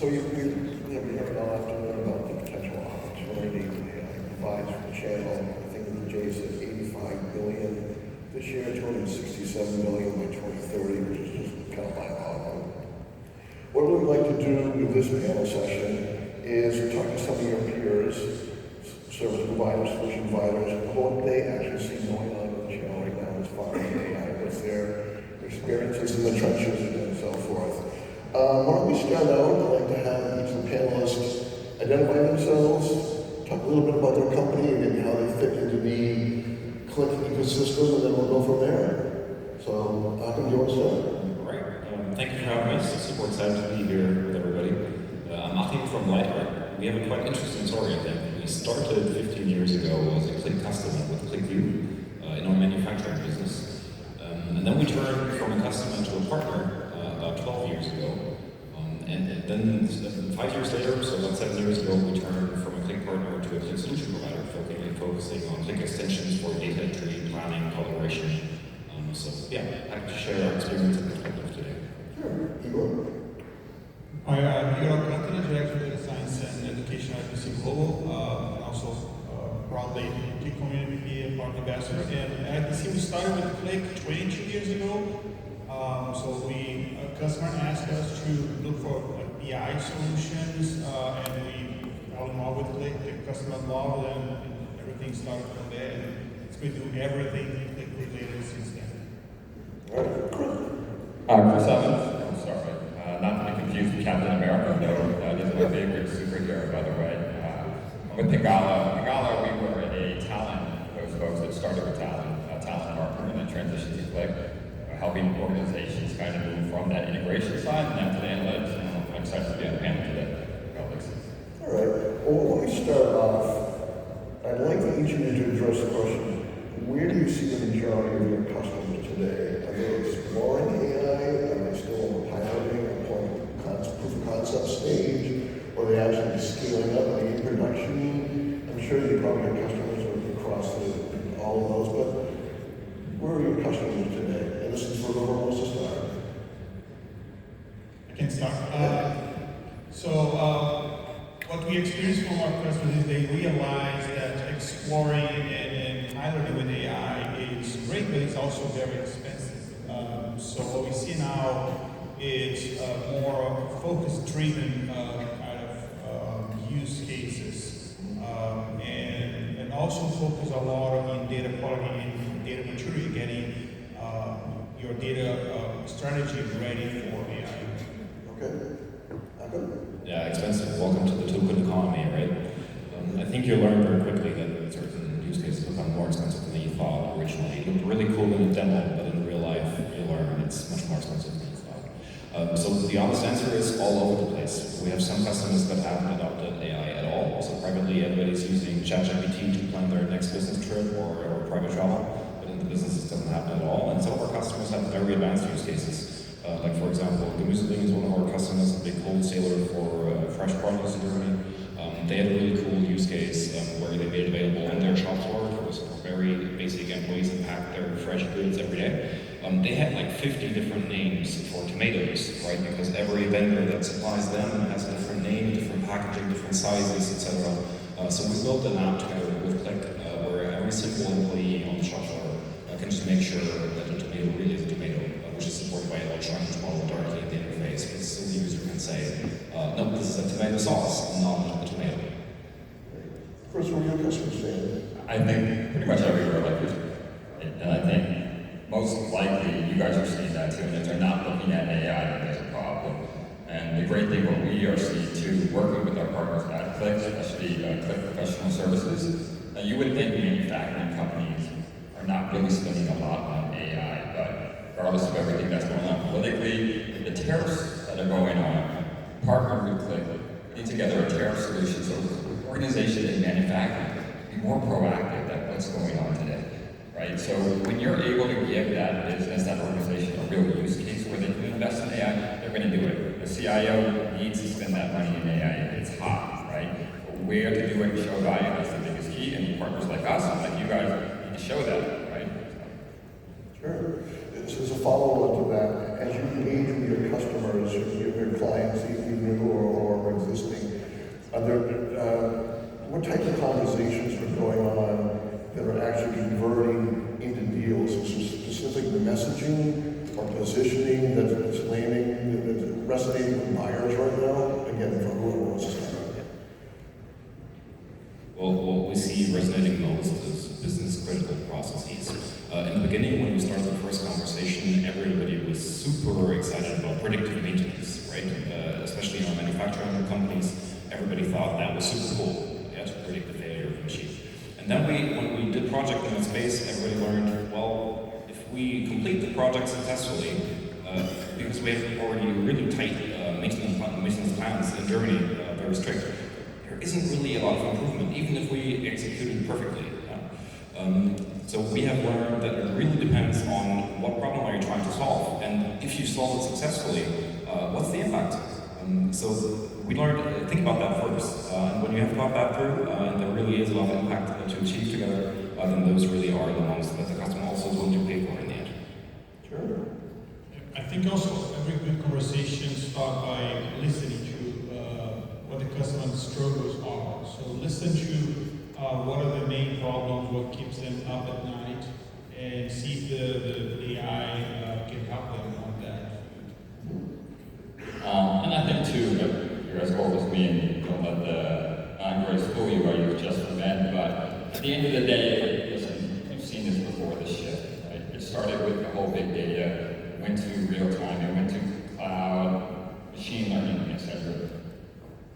So we have an afternoon about the potential opportunity AI provides for the channel. I think the Jay said 85 billion this year, 267 billion by 2030, which is just kind of mind-boggling. What we'd like to do with this panel session is talk to some of your peers, service providers, solution providers, what they actually see going on in the channel right now as far as AI, what's their experiences in the trenches and so forth. Why don't we start out? I'd like to have each of the panelists identify themselves, talk a little bit about their company and maybe how they fit into the Qlik ecosystem, and then we'll go from there. So, Achim, do you want to start? All right. Thank you for having us. Super excited to be here with everybody. I'm Achim from LeitArt. We have a quite interesting story, I think. We started 15 years ago as a Qlik customer with QlikView in our manufacturing business. And then we turned from a customer to a partner about 12 years ago. And then 5 years later, so about 7 years ago, we turned from a Qlik partner to a Qlik solution provider, focusing on Qlik extensions for data entry, planning, collaboration. So yeah, happy to share our experience and perspective today. Sure. Igor? Hi, I'm Igor, Director of Data Science and Education at PC Global, and also proudly Qlik community part ambassador. And at DC, we started with Qlik 22 years ago. So a customer asked us to look for BI solutions, and we fell in love with Qlik, the customer loved, and everything started from there. And it's been doing everything Qlik related since then. Chris Evans. I'm sorry. Not to be confused with Captain America, though. That is my favorite superhero, by the way. With Pingahla. Pingahla, we were a talent, those folks that started with talent partner, and then transitioned to Qlik, helping organizations kind of move from that integration side and then to the analytics. And I'm excited to be on the panel today. All right. Well, let me start off. I'd like for each of you to address the question, where do you see the majority of your customers today? Are they exploring AI? Are they still in the piloting or proof of concept stage? Or are they actually scaling up? Are they in production? I'm sure you probably have customers across all of those, but where are your customers today? And this is for whoever wants to start. I can start. What we experience from our customers is they realize that exploring and piloting with AI is great, but it's also very expensive. So what we see now is more focus-driven kind of use cases, and also focus a lot on data quality and data maturity, getting your data strategy ready for AI. Okay. Yeah, expensive. Welcome to the token economy, right? I think you learn very quickly that certain use cases become more expensive than you thought originally. It looked really cool in a demo, but in real life, you learn it's much more expensive than you thought. So the honest answer is all over the place. We have some customers that haven't adopted AI at all. So privately, everybody's using ChatGPT to plan their next business trip or private travel, but in the business, it doesn't happen at all. And some of our customers have very advanced use cases. Like for example, Gemüseling is one of our customers, a big wholesaler for fresh produce in Germany. They had a really cool use case where they made it available on their shop floor for very basic employees that pack their fresh goods every day. They had like 50 different names for tomatoes, right? Because every vendor that supplies them has a different name, different packaging, different sizes, etc. So we built an app together with Qlik where every single employee on the shop floor can just make sure that the tomato really is a tomato, which is supported by a large language model directly in the interface. But so the user can say, no, this is a tomato sauce, not a tomato. First, what are your customers saying? I think pretty much everywhere like this. And I think most likely you guys are seeing that too, and if they're not looking at AI, then there's a problem. And the great thing what we are seeing too, working with our partners at Qlik, especially Qlik Professional Services, you would think manufacturing companies are not really spending a lot on AI, but regardless of everything that's going on politically, the tariffs that are going on, partnering with Qlik, putting together a tariff solution so organizations in manufacturing be more proactive at what's going on today, right? So when you're able to give that business, that organization a real use case where they can invest in AI, they're going to do it. The CIO needs to spend that money in AI. It's hot, right? But where to do it and show value, that's the biggest key, and partners like us, like you guys, need to show that, right? Sure. So as a follow-up to that, as you engage with your customers, your clients, either new or Are there, what type of conversations are going on that are actually converting into deals? Is there specific messaging or positioning that's landing, that's resonating with buyers right now? Again, from whoever wants to start. Well, what we see resonating most is business critical processes. In the beginning, when we started the first conversation, everybody was super excited about predictive maintenance, right? Especially in our manufacturing companies, everybody thought that was super cool. You had to predict the failure of the machine. And then when we did project in that space, everybody learned, well, if we complete the project successfully, because we have already really tight maintenance plans in Germany, very strict, there isn't really a lot of improvement, even if we executed perfectly. So we have learned that it really depends on what problem are you trying to solve, and if you solve it successfully, what's the impact? So we learned, think about that first, and when you have thought that through, and there really is a lot of impact to achieve together, then those really are the ones that the customer also is willing to pay for in the end. Sure. I think also every good conversation starts by listening to what the customer's struggles are. So listen to what are the main problems, what keeps them up at night, and see if the AI can help them on that. And I think too, that you guys go with me and don't let the non-grace fool you while you've just met, but at the end of the day, listen, you've seen this before, this shift, right? It started with the whole big data, went to real time, it went to cloud, machine learning, etc.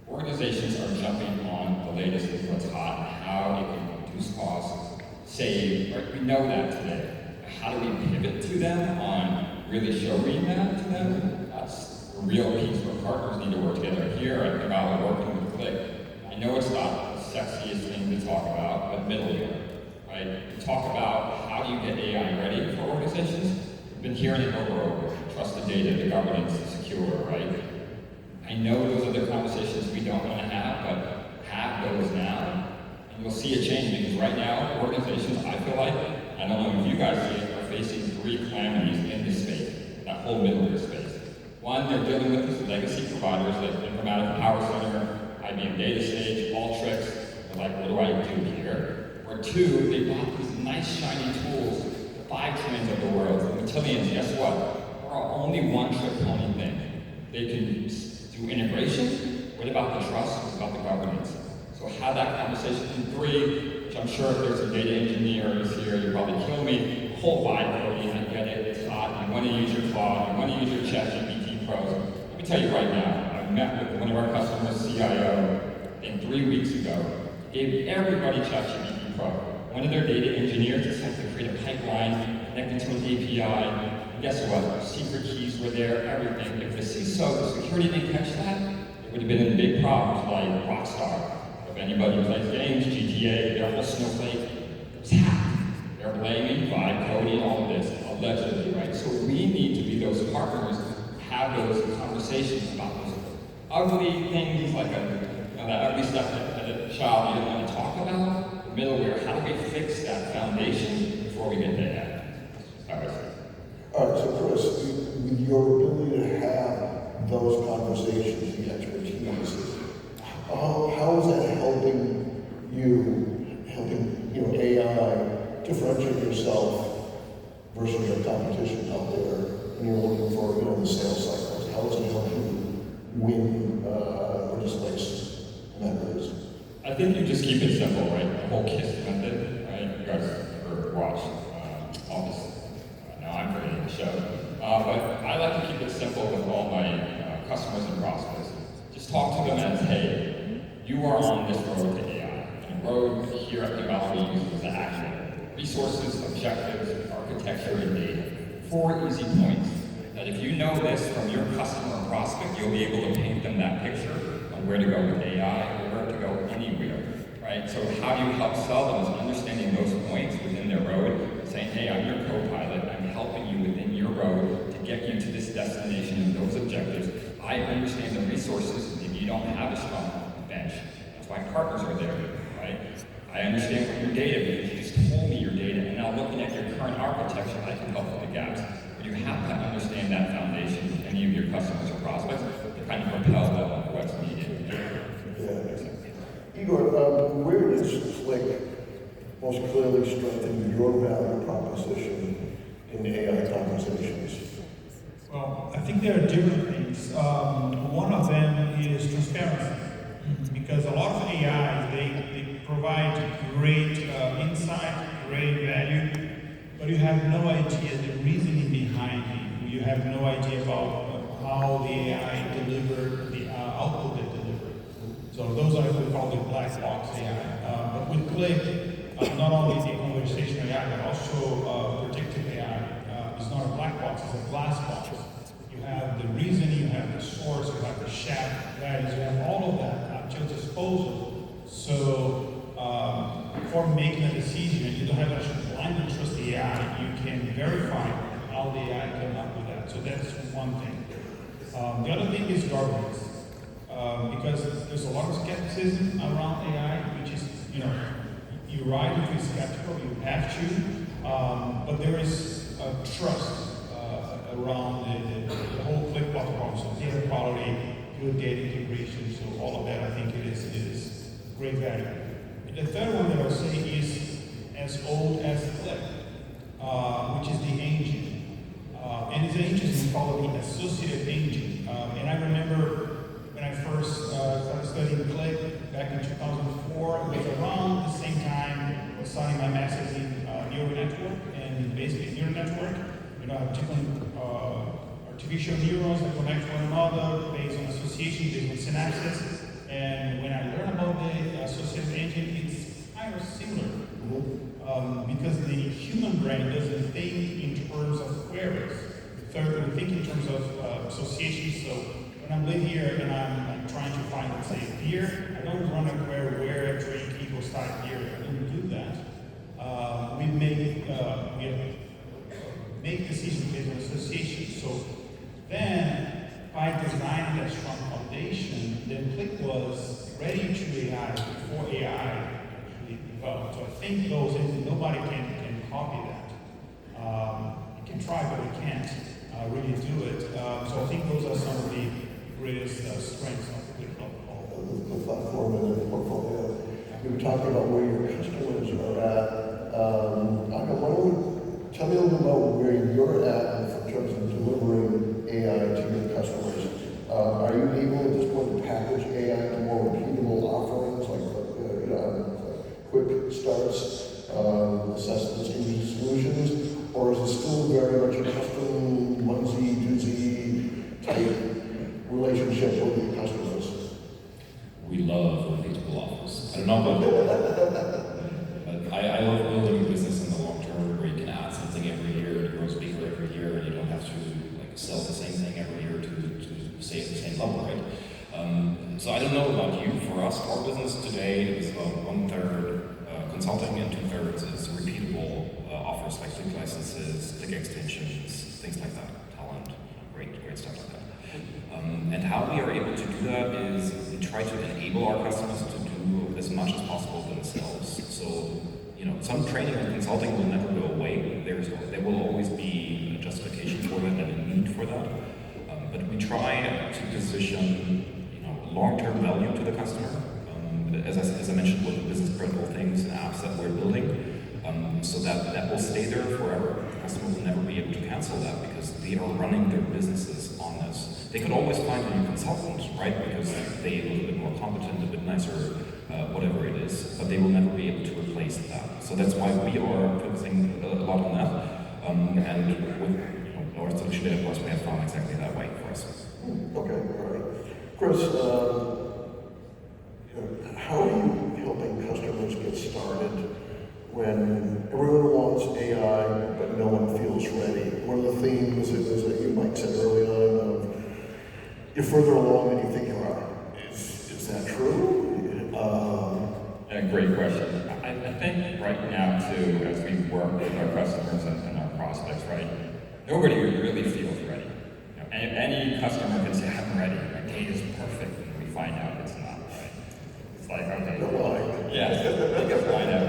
Organizations are jumping on the latest with what's hot and how it can reduce costs, save, right? We know that today. How do we pivot to them on really showing that to them? That's a real piece where partners need to work together. Here, I think about working with Qlik. I know it's not the sexiest thing to talk about, but middleware, right? To talk about how do you get AI ready for organizations. We've been hearing it over and over. Trust the data, the governance, the secure, right? I know those are the conversations we don't want to have, but have those now, and you'll see a change, because right now, organizations, I feel like, I don't know if you guys see it, are facing three calamities in this space, that whole middleware space. One, they're dealing with these legacy providers like Informatica Power Center, IBM DataStage, Alteryx. They're like, what do I do here? Or two, they bought these nice shiny tools, the Fivetrans of the world, the Matillions, guess what? There are only one-trick pony thing. They can do integration. What about the trust? What about the governance? So have that conversation. And three, which I'm sure if there's a data engineer who's here, you'll probably kill me. The whole vibe coding, I get it, it's hot. You want to use your cloud, you want to use your ChatGPT Pros. Let me tell you right now, I met with one of our customers, CIO, I think 3 weeks ago, gave everybody ChatGPT Pro. One of their data engineers just had to create a pipeline, connecting to an API. And guess what? Secret keys were there, everything. If the CCSO, the security didn't catch that, it would have been in big problems like Rockstar. If anybody plays games, GTA, their whole Snowflake was hacked. They're blaming vibe coding, all of this, allegedly, right? So we need to be those partners, have those conversations about those ugly things, like that ugly stuff that a child you don't want to talk about. Middleware, how do we fix that foundation before we get there? All right, So Chris, with your ability to have those conversations, the expertise, how is that helping AI differentiate yourself versus your competition out there when you're looking for, the sales cycles? How does it help you win or displace members? I think you just keep it simple, right? The whole KISS method, right? You guys ever watched Office? Now I'm creating the show. But I like to keep it simple with all my customers and prospects. Just talk to them as, hey, you are on this road to AI. And the road here at Pingahla we use as action. Resources, objectives, architecture, and data. 4 easy points that if you know this from your customer or prospect, you'll be able to paint them that picture on where to go with AI or where to go anywhere, right? So how do you help sell them is understanding those points within their road, saying, hey, I'm your co-pilot, I'm helping you within your road to get you to this destination and those objectives. I understand the resources if you don't have a strong bench. That's why partners are there, right? I understand what your data is. You just told me your data, and now looking at your current architecture, I can help with the gaps. But you have to understand that foundation with any of your customers or prospects to kind of propel them on what's needed. Yeah. really strengthen your value proposition in AI conversations? Well, I think there are different things. One of them is transparency, because a lot of AI, they provide great insight, great value, but you have no idea the reasoning behind it. You have no idea about how the AI delivered the output it delivered. So those are what we call the black box AI. But with Qlik, not only the conversational AI, but also predictive AI. It's not a black box, it's a glass box. You have the reasoning, you have the source, you have the shaft values, you have all of that at your disposal. So for making a decision, you don't have to actually blindly trust the AI. You can verify how the AI came up with that. So that's one thing. The other thing is governance. Because there's a lot of skepticism around AI, which is, you're right if you're skeptical, you have to, but there is a trust around the whole Qlik platform, so data quality, good data integration, so all of that I think it is great value. And the third one that I'll say is as old as Qlik, which is the engine. And it's an engine we call it the associative engine. And I remember when I first started studying Qlik back in 2004, it was around the same time I was starting my master's in neural network, and basically neural network, artificial neurons that connect one another based on association, based on synapses. And when I learned about the associative engine, it's kind of similar. Because the human brain doesn't think in terms of queries. Third, we think in terms of association. So when I'm lit here and I'm trying to find, let's say, beer, I don't run a query where a drink equals type beer. I don't do that. We make decisions based on association. So then, by designing that strong foundation, then Qlik was ready to AI before AI actually developed. So I think those, nobody can copy that. You can try, but you can't really do it. So I think those are some of the greatest strengths of the Qlik platform. The platform and the portfolio. You were talking about where your customers are at. Achim, why don't you tell me a little about where you're at in terms of delivering AI to your customers. Are you able at this point to package AI into more repeatable offerings like quick starts, assessments into solutions, or is it still very much a custom onesie-doozy type relationship with your customers? We love repeatable offers. I don't know about but I love building a business in the long term where you can add something every year, it grows bigger every year, and you don't have to sell the same thing every year to stay at the same level, right? So I don't know about you. For us, our business today is about 1/3 consulting and 2/3 is repeatable offers like Qlik licenses, Qlik extensions, things like that, talent, great stuff like that. And how we are able to do that is we try to enable our customers to do as much as possible themselves. So, some training and consulting will never go away. There will always be a justification for that and a need for that. But we try to position, long-term value to the customer. As I mentioned, with the business critical things and apps that we're building, so that will stay there forever. The customer will never be able to cancel that because they are running their businesses on this. They could always find a new consultant, right? Because they're a little bit more competent, a bit nicer, whatever it is, but they will never be able to replace that. So that's why we are focusing a lot on that. And with our solution data plus, we have found exactly that way for us. Okay, all right. Chris, how are you helping customers get started when everyone wants AI, but no one feels ready? One of the themes is that you might said early on, you're further along than you think you are. Is that true? Great question. I think right now too, as we work with our customers and our prospects, right, nobody really feels ready. Any customer can say, I'm ready, my data is perfect, and we find out it's not, right? It's like, okay, yes, they can find out.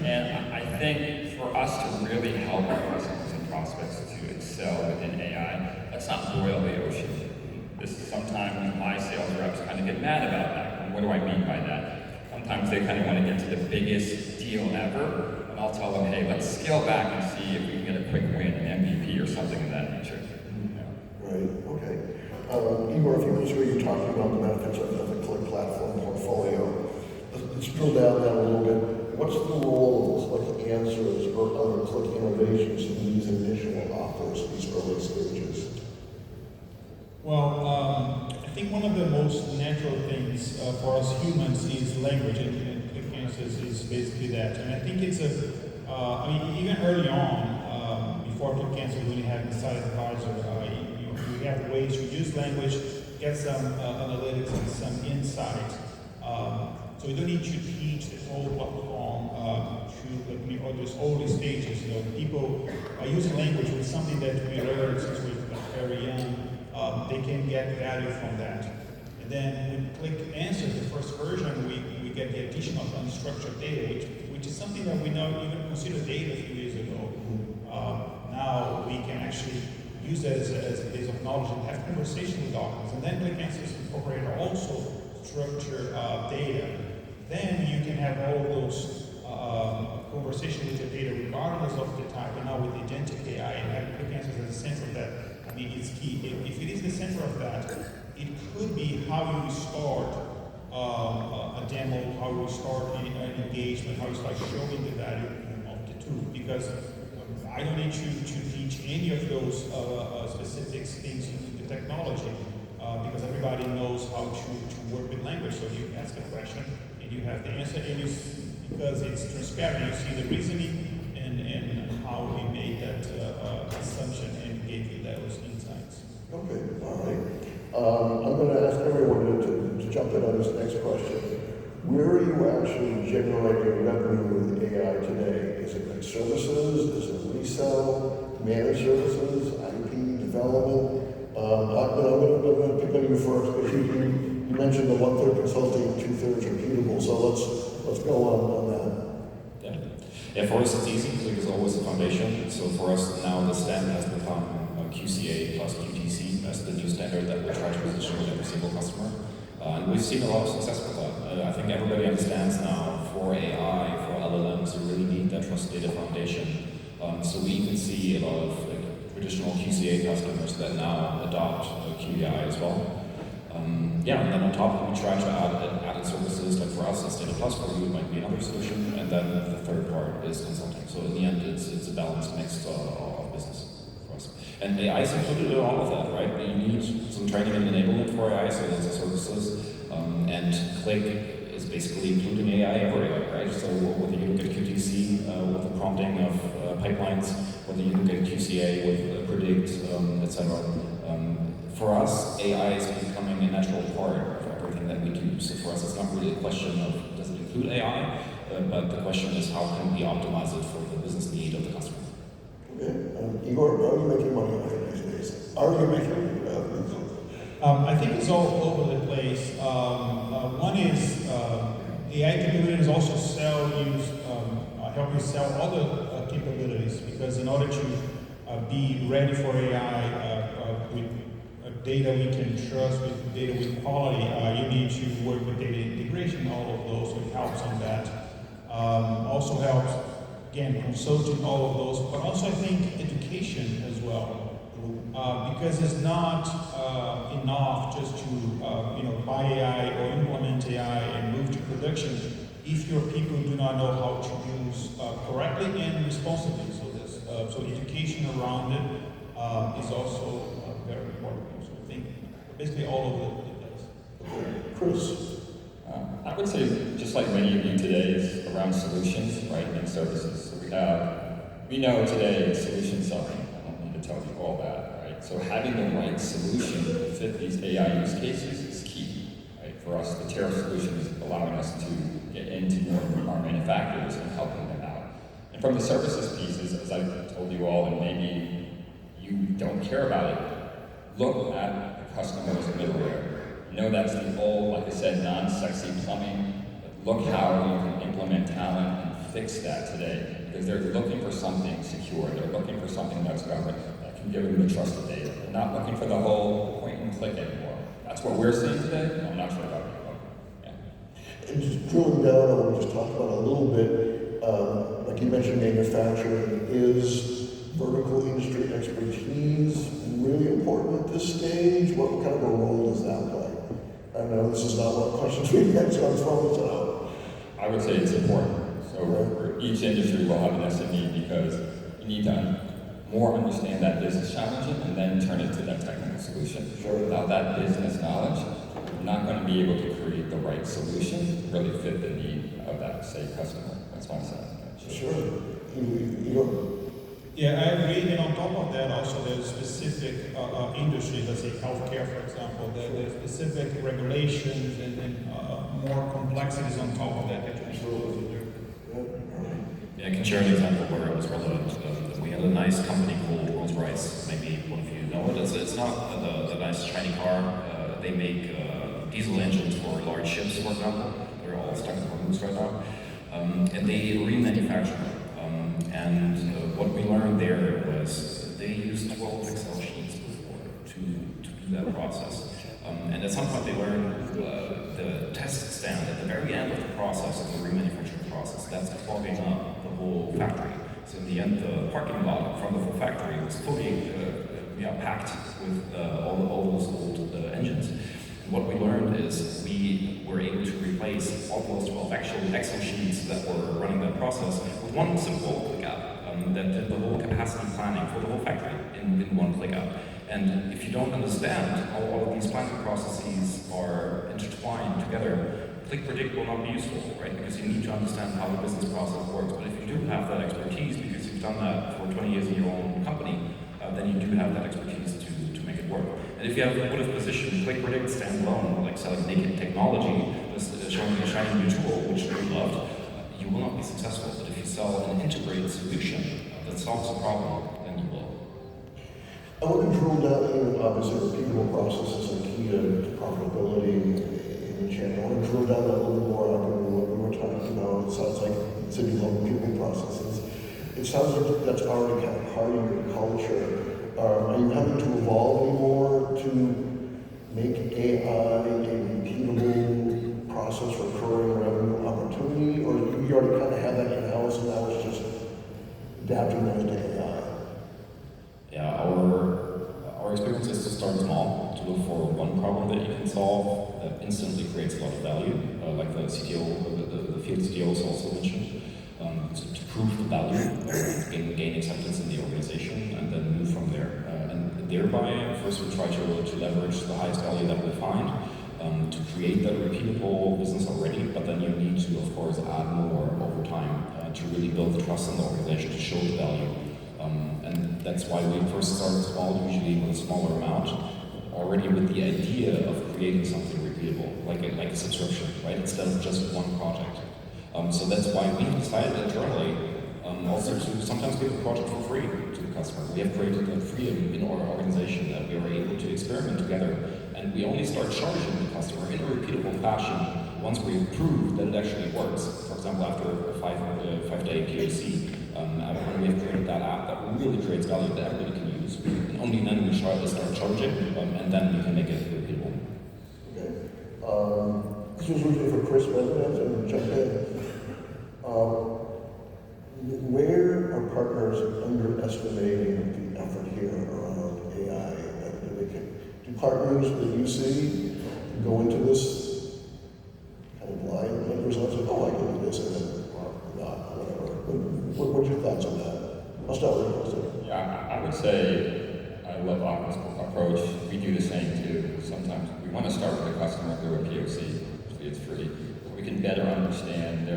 And I think for us to really help our customers and prospects to excel within AI, let's not boil the ocean. Sometimes my sales reps kind of get mad about that. And what do I mean by that? Sometimes they kind of want to get to the biggest deal ever, and I'll tell them, hey, let's scale back and see if we can get a quick win, an MVP or something of that nature. Right, okay. Igor, a few minutes ago, you were talking about the benefits of the Qlik platform portfolio. Let's drill down that a little bit. What's the role of Qlik Answers or other Qlik innovations in these initial offers, these early stages? Well, I think one of the most natural things for us humans is language, and Qlik Answers is basically that. And I think it's even early on, before Qlik Answers really had inside advisor, you have ways to use language, get some analytics and some insight. So you don't need to teach the whole platform to all these early stages. People are using language with something that we learned since we were very young. They can get value from that. And then with Qlik Answers, the first version, we get the addition of unstructured data, which is something that we not even considered data a few years ago. Now we can actually use that as a base of knowledge and have conversation with documents. And then Qlik Answers Operator also structure data. Then you can have all those conversations with your data regardless of the type. And now with the agentic AI and having Qlik Answers as the center of that, I mean, it's key. If it is the center of that, it could be how you start a demo, how you start an engagement, how you start showing the value of the tool. Because I don't need you to teach any of those specific things in the technology because everybody knows how to work with language. So you ask a question and you have the answer, and because it's transparent, you see the reasoning and how we made that assumption and gave you those insights. Okay, all right. I'm going to ask everyone to jump in on this next question. Where are you actually generating revenue with AI today? Is it like services? Is it resell? Managed services? IP? Development? I'm going to pick on you first, because you mentioned the 1/3 consulting, 2/3 repeatable, so let's go on that. Yeah, for us it's easy. Qlik is always a foundation. So for us now the standard has become QCA plus QTC as the new standard that we try to position with every single customer. And we've seen a lot of success with that. I think everybody understands now for AI, for LLMs, you really need that trusted data foundation. So we even see a lot of traditional QCA customers that now adopt QDI as well. And then on top we try to add added services, like for us it's Data Plus, for you it might be another solution, and then the third part is consulting. So in the end it's a balanced mix of business for us. And AI is included in all of that, right? You need some training and enablement for AI, so there's the services, and Qlik is basically including AI everywhere, right? So whether you look at QTC with the prompting of pipelines, whether you look at QCA with predict, etc. For us, AI is becoming a natural part of everything that we do. So for us, it's not really a question of does it include AI, but the question is how can we optimize it for the business need of the customer. Okay, Igor, are you making money on it these days? Are you making I think it's all over the place. One is AI capabilities also help you sell other capabilities, because in order to be ready for AI with data we can trust, with data with quality, you need to work with data integration, all of those, so it helps on that. Also helps, again, consulting, all of those, but also I think education as well. Because it's not enough just to buy AI or implement AI and move to production if your people do not know how to use correctly and responsibly. So education around it is also very important. So I think basically all of the place. Chris? I would say, just like many of you today, is around solutions, right, and services. So we know today solution selling. I don't need to tell you all that, right? So having the right solution to fit these AI use cases is key, right? For us, the tariff solution is allowing us to get into more of our manufacturers and helping them out. And from the services pieces, as I told you all, and maybe you don't care about it, look at the customer's middleware. Know that's the old, like I said, non-sexy plumbing. Look how you can implement talent and fix that today. Because they're looking for something secure. They're looking for something that's governed, that can give them the trusted data. They're not looking for the whole point and click anymore. That's what we're seeing today. I'm not sure about you. Yeah. And just drilling down on what we just talked about a little bit, Like you mentioned, manufacturing is vertical industry expertise really important at this stage? What kind of a role does that play? I know this is not one of the questions we get, so I'm throwing this out. I would say it's important. So for each industry will have an SME because you need to more understand that business challenge and then turn it to that technical solution. Sure. Without that business knowledge, you're not going to be able to create the right solution to really fit the need of that, say, customer. That's what I'm saying. Sure. You Yeah, I agree. And on top of that, also there's specific industries, let's say healthcare, for example, there's specific regulations and more complexities on top of that. Yeah, I can share an example where it was relevant. We had a nice company called Rolls-Royce. Maybe one of you know it. It's not the nice shiny car. They make diesel engines for large ships, for example. They're all stuck in Hormuz right now. And they remanufacture them. And what we learned there was they used 12 Excel sheets before to do that process. And at some point they learned the test stand at the very end of the process, of the remanufacturing process, that's clogging up the whole factory. So in the end, the parking lot from the full factory was fully packed with all those old engines. And what we learned is we were able to replace all those 12 actual Excel sheets that were running that process with one simple ClickUp that did the whole capacity planning for the whole factory in one ClickUp. And if you don't understand how all of these planning processes are intertwined together, Qlik Predict will not be useful, right? Because you need to understand how the business process works. But if you do have that expertise, because you've done that for 20 years in your own company, then you do have that expertise to make it work. And if you would have positioned Qlik Predict standalone, like selling naked technology, just showing a shiny new tool, which we loved, you will not be successful. But if you sell an integrated solution that solves a problem, then you will. I want to drill down in, obviously, repeatable processes are key to profitability in the channel. I want to drill down that a little more on what we were talking about. It sounds like it's in repeatable processes. It sounds like that's already kind of part of your culture. Are you having to evolve anymore to make AI a repeatable process recurring revenue opportunity? Or do you already kind of have that in-house and now it's just adapting those to AI? Yeah, our experience is to start small, to look for one problem that you can solve that instantly creates a lot of value, like the CTO, the field CTOs also mentioned, to prove the value, gain acceptance in the organization, and then move from there. And thereby, first we try to leverage the highest value that we find, to create that repeatable business already, but then you need to, of course, add more over time to really build the trust in the organization, to show the value. And that's why we first start small, usually with a smaller amount, already with the idea of creating something repeatable, like a subscription, right? Instead of just one project. So that's why we decided internally also to sometimes give a project for free to the customer. We have created that freedom in our organization that we are able to experiment together, and we only start charging the customer in a repeatable fashion once we prove that it actually works. For example, after a 5-day POC, when we have created that app that really creates value that everybody can use, and only then we start charging, and then we can make it repeatable. Okay. This was usually for Chris Residence and jump in. Where are partners underestimating the effort here around AI? Do partners that you see go into this kind of blind like results like, oh, I can do this, and then, or not, whatever. What's your thoughts on that? I'll start with you. Yeah, I would say I love Achim's approach. We do the same too. Sometimes we want to start with the customer through a POC. It's free. We can better understand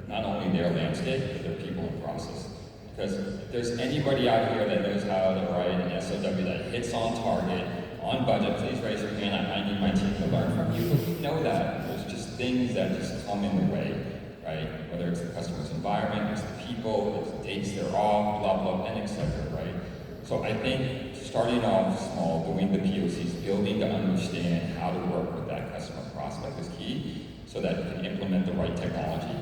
not only their landscape, but their people and process. Because if there's anybody out here that knows how to write an SOW that hits on target, on budget, please raise your hand. I need my team to learn from you. We know that. There's just things that just come in the way, right? Whether it's the customer's environment, it's the people, it's the dates they're off, blah, blah, and etc., right? So I think starting off small, doing the POCs, building to understand how to work with that customer prospect is key so that you can implement the right technology.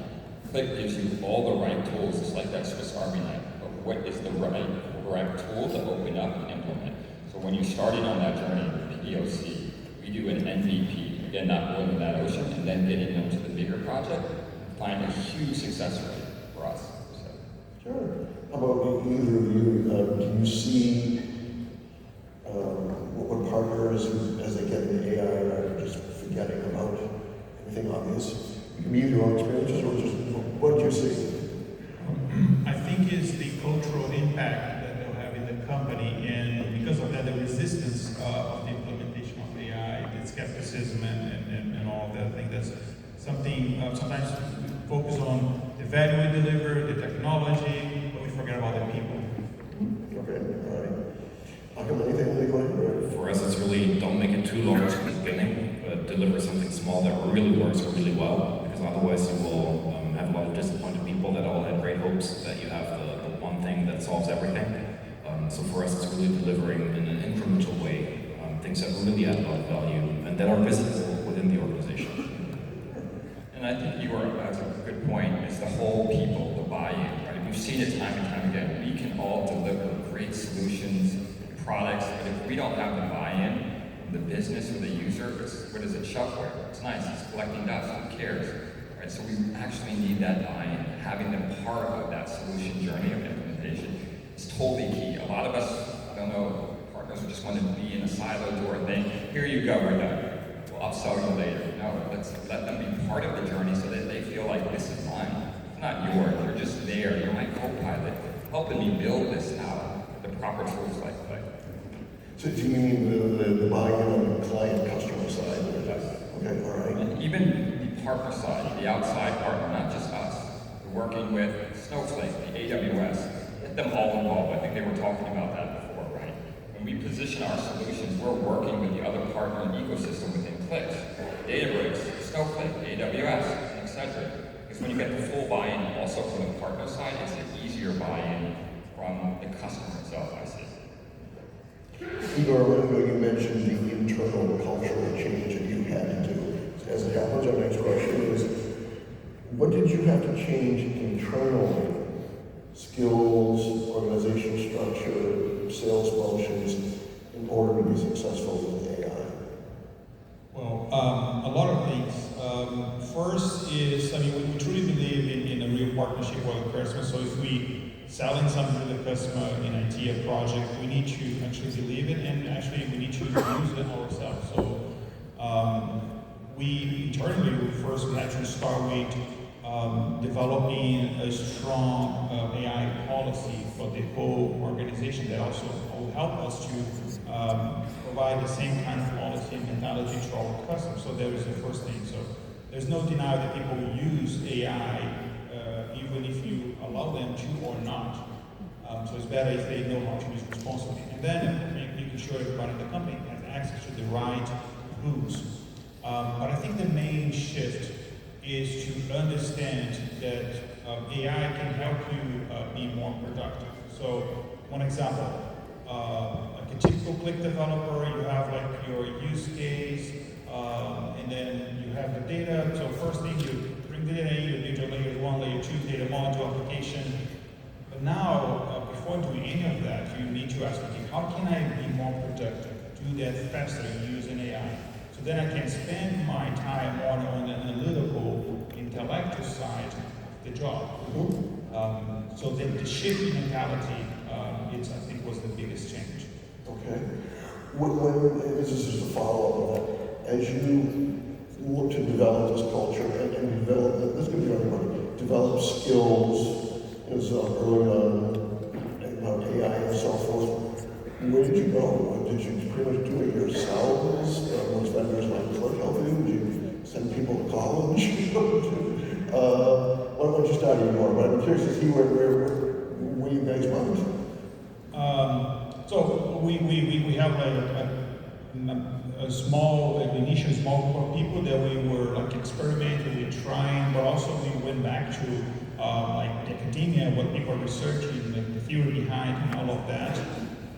Qlik gives you all the right tools. It's like that Swiss Army knife. But what is the right tool to open up and implement? So when you're starting on that journey with POC, we do an MVP, again, not boiling that ocean, and then getting into the bigger project, find a huge success rate. for us. So. Sure. How about either of you? Do you see what partners, as they get into AI, are just forgetting about anything obvious? It can be either your own experiences or just what you see. I think it's the cultural impact that they'll have in the company, and because of that, the resistance of the implementation of AI, the skepticism, and all of that. I think that's something, sometimes we focus on the value we deliver, the technology, but we forget about the people. Okay, all right. Achim, anything really going on? For us, it's really don't make it too long to the beginning, but deliver something small that really works really well, because otherwise you will have a lot of disappointed people that all had great hopes that you have the one thing that solves everything. So for us, it's really delivering in an incremental way things that really add a lot of value and that are visible within the organization. And I think Igor has a good point. It's the whole people, the buy-in, right? We've seen it time and time again. We can all deliver great solutions, products, but if we don't have the buy-in from the business or the user, it's, what is it, shelfware? It's nice, it's collecting dust, who cares? Right? So we actually need that buy-in. Having them part of that solution journey of implementation is totally key. A lot of us, I don't know, partners who just want to be in a siloed door thing. Here you go, we're done. We'll upsell you later. No, let's let them be part of the journey so that they feel like this is mine. It's not yours. You're just there. You're my co-pilot, helping me build this out. The proper tools like that. So do you mean the buy-in on the client customer side? Yes. Okay, all right. And even the partner side, the outside partner, not just us. We're working with Snowflake, the AWS. Get them all involved. I think they were talking about that before, right? When we position our solutions, we're working with the other partner ecosystem within Qlik, Databricks, Snowflake, AWS, etc. Because when you get the full buy-in also from the partner side, it's an easier buy-in from the customer itself, I see. Igor, a minute ago you mentioned the internal cultural change that you had to do. As it happens, our next question is, what did you have to change internally? Skills, organizational structure, sales motions, in order to be successful with AI? Well, a lot of things. First is, I mean, we truly believe in a real partnership with the customer. So if we selling something to the customer in IT, a project, we need to actually believe it, and actually we need to use it ourselves. So we internally, first we had to start with developing a strong AI policy for the whole organization that also will help us to provide the same kind of policy and mentality to our customers. So that was the first thing. So there's no denial that people will use AI even if you allow them to or not. So it's better if they know how to use it responsibly. And then making sure everybody in the company has access to the right tools. But I think the main shift is to understand that AI can help you be more productive. So one example, like a typical Qlik developer, you have like your use case, and then you have the data. So first thing, you bring the data in, you do your layer 1, layer 2, data module application. But now, before doing any of that, you need to ask, okay, how can I be more productive? Do that faster using AI. So then I can spend my time on the analytical, intellectual side of the job. So then the shift in mentality, I think, was the biggest change. Okay. This is just a follow-up on that. As you look to develop this culture and develop, this could be everybody, develop skills, as early on about AI and so forth. Where did you go? Did you pretty much do it yourselves? Was vendors like Qlik helping you? Did you send people to college? Why don't you start Igor? But I'm curious to see where you guys went. So we have a small, initial small group of people that we were like experimenting, we trying, but also we went back to like academia, what people are researching, like the theory behind and all of that.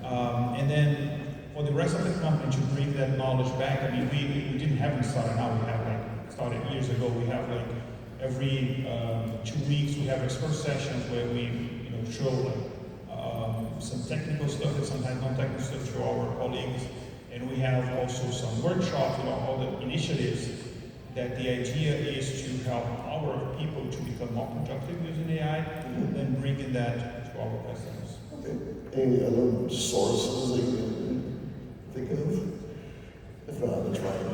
And then for the rest of the company to bring that knowledge back, I mean, we didn't have it started now, we have like, started years ago, we have like every 2 weeks we have expert sessions where we show like some technical stuff and sometimes non-technical stuff to our colleagues. And we have also some workshops, all the initiatives that the idea is to help our people to become more productive using AI and bringing that to our customers. Okay. Any other sources that you can think of? If not, that's fine.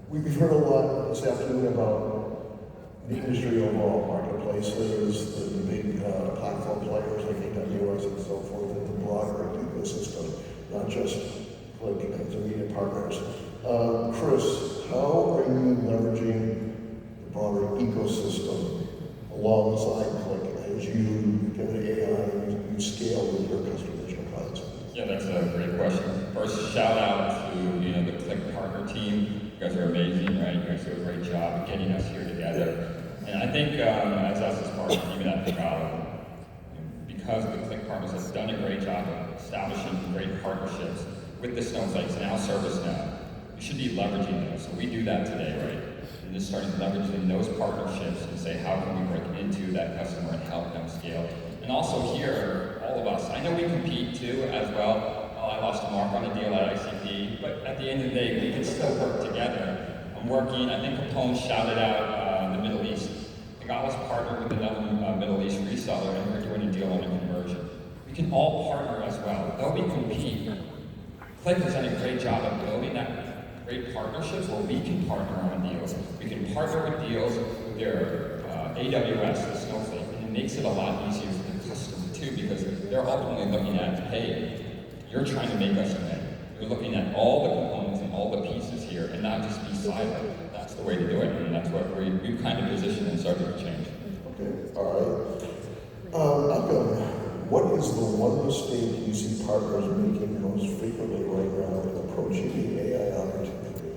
We've heard a lot this afternoon about the industry overall, marketplaces, the big platform players like AWS and so forth, and the broader ecosystem, not just Qlik as a media partners. Chris, how are you leveraging the broader ecosystem alongside Qlik as you get an AI and you scale with your customers, your clients? Yeah, that's a great question. First, shout out to the Qlik partner team. You guys are amazing, right? You guys do a great job of getting us here together. And I think as us as partners, even at Pingahla, because the Qlik partners have done a great job of establishing great partnerships with the Snowflakes and now ServiceNow, we should be leveraging those. So we do that today, right? And just starting leveraging those partnerships and say, how can we break into that customer and help them scale? And also here, all of us, I know we compete too as well. I lost a mark on a deal at ICP, but at the end of the day, we can still work together. I'm working, I think Capone shouted out the Middle East. Pingahala's partnered with another Middle East reseller, and we're doing a deal on a conversion. We can all partner as well. Though we compete, Qlik has done a great job of building that great partnerships where we can partner on deals. We can partner with deals with their AWS, the Snowflake, and it makes it a lot easier for the customer too, because they're ultimately looking at, hey, you're trying to make us win. You're looking at all the components and all the pieces here and not just be siloed. That's the way to do it, and that's what we've kind of positioned and started to change. Okay, all right. Achim, what is the one mistake you see partners making most frequently right now in approaching the AI opportunity?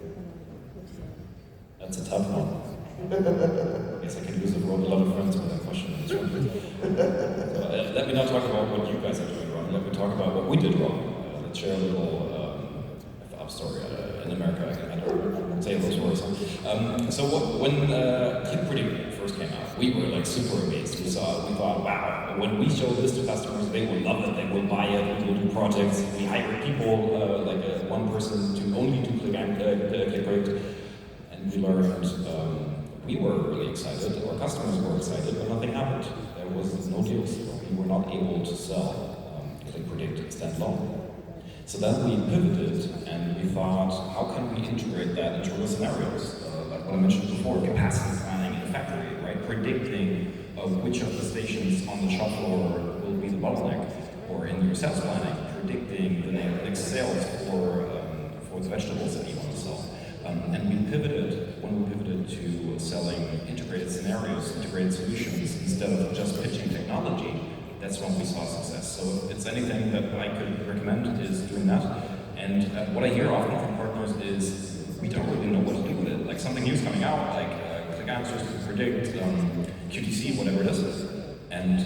That's a tough one. I guess I could use a lot of friends with that question. Let me not talk about what you guys are doing wrong. Let me talk about what we did wrong. Let's share a little story in America. I don't say those words. So when Qlik Predict first came out, we were like super amazed. We thought, wow, when we show this to customers, they will love it, they will buy it, we will do projects. We hired people, one person to only do Qlik Predict, and we learned we were really excited, our customers were excited, but nothing happened. There was no deals. We were not able to sell Qlik Predict standalone. So then we pivoted and we thought, how can we integrate that into real scenarios? Like what I mentioned before, capacity planning in a factory, right? Predicting which of the stations on the shop floor will be the bottleneck, or in your sales planning, predicting the next sales for the vegetables that you want to sell. And we pivoted, when we pivoted to selling integrated scenarios, integrated solutions, instead of just pitching technology, that's when we saw success. So if it's anything that I could recommend is doing that. And what I hear often from partners is, we don't really know what to do with it. Like something new is coming out, like Qlik Answers, Predict, QTC, whatever it is. And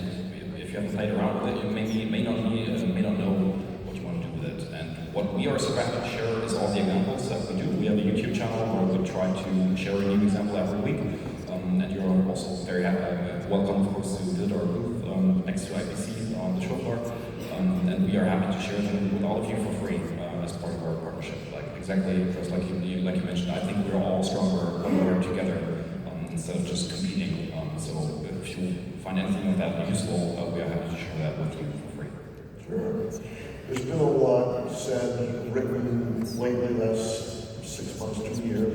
if you haven't played around with it, you may not know what you want to do with it. And what we are so happy to share is all the examples that we do. We have a YouTube channel where we try to share a new example every week. And you're also very welcome, of course, to visit our booth next to IPC on the show floor. And we are happy to share them with all of you for free as part of our partnership. Exactly, just like you mentioned, I think we're all stronger when we work together instead of just competing. So if you find anything like that useful, we are happy to share that with you for free. Sure. There's been a lot said, written lately, last 6 months, 2 years,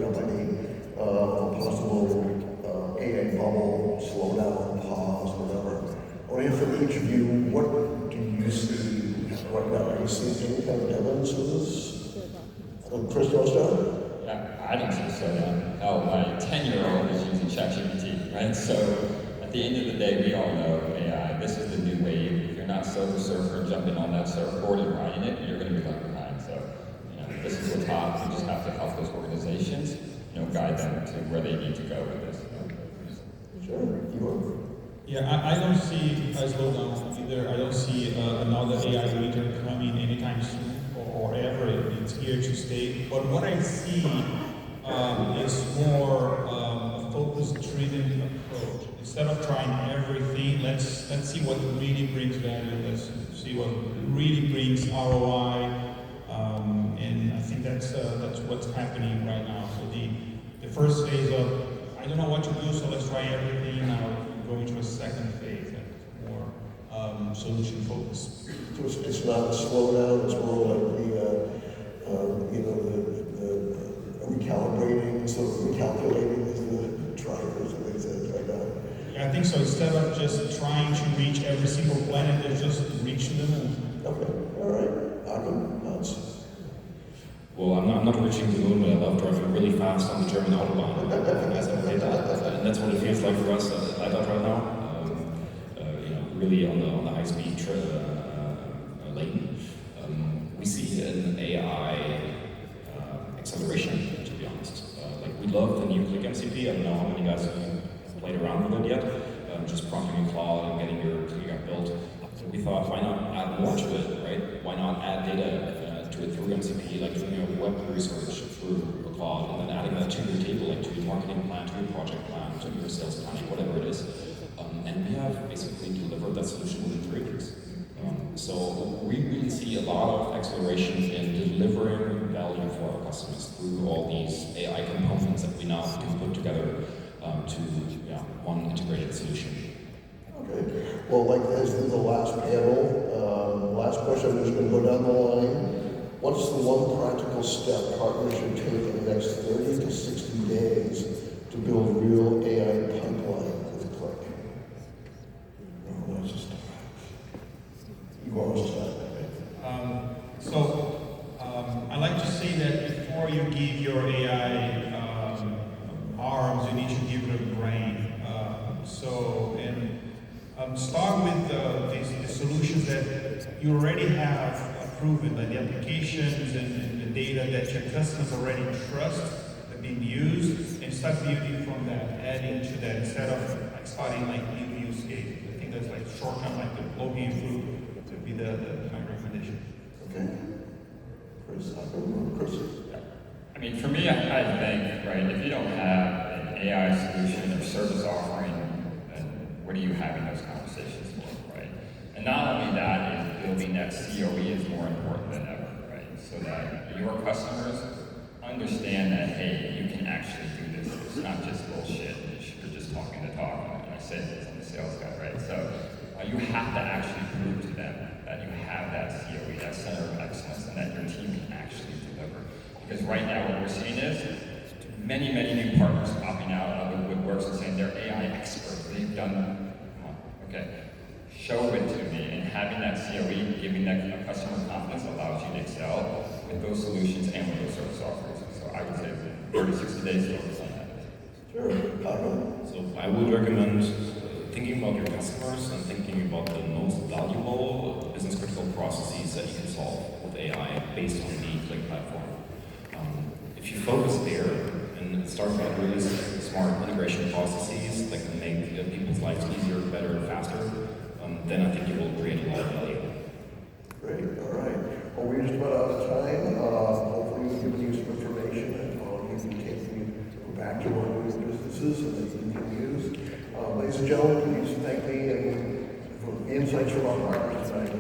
possible AI bubble, slow down, pause, whatever. Or for each of you, what do you see right now? Are you seeing any kind of evidence of this? Chris, you want to start? Yeah, I don't see a slowdown. Hell, my 10-year-old is using ChatGPT, right? So at the end of the day, we all know AI, this is the new wave. If you're not Silver Surfer jumping on that surfboard and riding it, you're going to be left behind. So, this is what's hot. We just have to help those organizations, guide them to where they need to go with this. Sure, Igor. Yeah, I don't see a slowdown either. I don't see another AI leader coming anytime soon or ever. It's here to stay. But what I see is more a focus-driven approach. Instead of trying everything, let's see what really brings value. Let's see what really brings ROI. And I think think that's what's happening right now. So the first phase of, I don't know what to do, so let's try everything. Now we're going to a second phase that's more solution focused. So it's not a slowdown, it's more like the recalibrating, so recalculating is the drivers, as they said right now. Yeah, I think so. Instead of just trying to reach every single planet, there's just reach the moon. Okay, all right. Achim, thoughts? Well, I'm not reaching the moon, but I love driving really fast on the German Autobahn. I think guys ever did that, and that's what it feels like for us at LeitArt right now. Really on the high-speed lane. We see an AI acceleration, to be honest. We love the new Qlik MCP. I don't know how many guys have played around with it yet. Just prompting in Claude and getting your Qlik app built. So we thought, why not add more to it, right? Why not add data to it through MCP, like doing your web research through Claude, and then adding that to your table, like to your marketing plan, to your project plan, to your sales planning, whatever it is. And we have basically delivered that solution within 3 weeks. So we really see a lot of acceleration in delivering value for our customers through all these AI components that we now can put together to one integrated solution. Okay. Well, like as in the last panel, last question, I'm just going to go down the line. What's the one practical step partners should take in the next 30 to 60 days to build real AI pipeline with Qlik? Igor wants to start. I like to say that before you give your AI arms, you need to give it a brain. Start with the solutions that you already have proven, like the applications and the data that your customers already trust that being used, and start building from that, adding to that, instead of starting like new use cases. I think that's like short-term, like the low-hanging fruit would be my recommendation. Okay. Chris? I mean, for me, I think, right, if you don't have an AI solution or service offering, then what are you having those conversations for, right? And not only that, is building that COE is more important than ever, right? So that your customers understand that, hey, you can actually do this. It's not just bullshit. You're just talking the talk. And I said this, I'm the sales guy, right? So you have to actually prove to them that you have that COE, that center of excellence, and that your team can actually deliver. Because right now what we're seeing is many, many new partners popping out of the woodworks and saying they're AI experts. They've done, okay, show it to me. And having that COE, giving that customer confidence allows you to excel with those solutions and with those service offerings. So I would say 30, 60 days focus on that. Sure. So I would recommend thinking about your customers and thinking about the most valuable business critical processes that you can solve with AI based on the Qlik platform. If you focus there and start by really smart integration processes that can make people's lives easier, better, and faster, then I think you will create a lot of value. Great, all right. Well, we're just about out of time. Hopefully we've given you some information and you can take you back to one of these businesses and that you can use. Ladies and gentlemen, please thank me and for the insights from our partners tonight.